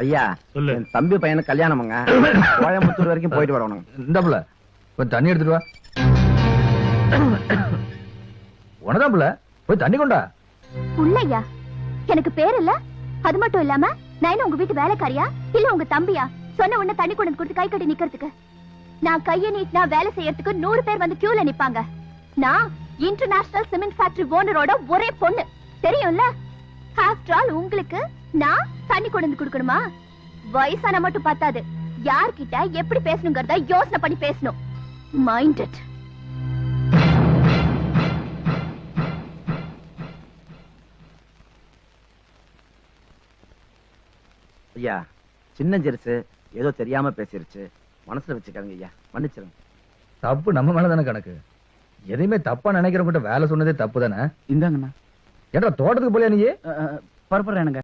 ஐயா சொல்லு. என் தம்பி பையனுக்கு கல்யாணமுங்க. கோயம்புத்தூர் வரைக்கும் போயிட்டு வரணும். இந்தாப்புல போய் தண்ணி எடுத்துட்டு வா. உனதாப்புல போய் தண்ணி கொண்டா. புள்ளையா? எனக்கு பேர் இல்ல. அது மட்டும் இல்லாம நான் என்ன உங்க வீட்டு வேலைக்காரியா இல்ல உங்க தம்பியா? சொன்ன உடனே தண்ணி கொண்டு கொடுத்து கை கட்டி நிக்கிறதுக்கு? நான் கைய நீட்டினா வேலை செய்யறதுக்கு 100 பேர் வந்து கியூல நிப்பாங்க. நான் இன்டர்நேஷனல் சிமெண்ட் ஃபேக்டரி ஓனரோட ஒரே பொண்ணு, தெரியும்ல? ஆஃப்டர் ஆல் உங்களுக்கு நான் தண்ணி கொண்டு கொடுக்கணுமா? வயசான மட்டும் பத்தாது, யார்கிட்ட எப்படி பேசணுங்கிறத யோசனை பண்ணி பேசணும். Mind it. ஐயா சின்ன ஜெருசு ஏதோ தெரியாம பேசிருச்சு, மனசுல வச்சுக்காங்க ஐயா, மன்னிச்சிருங்க. தப்பு நம்ம மேலதானே கணக்கு. எதையுமே தப்பா நினைக்கிறவங்கிட்ட வேலை சொன்னதே தப்பு தானே. இந்தாங்கண்ணா. ஏன்டா தோட்டத்துக்கு போலியா நீ? பரப்புறேனுங்க.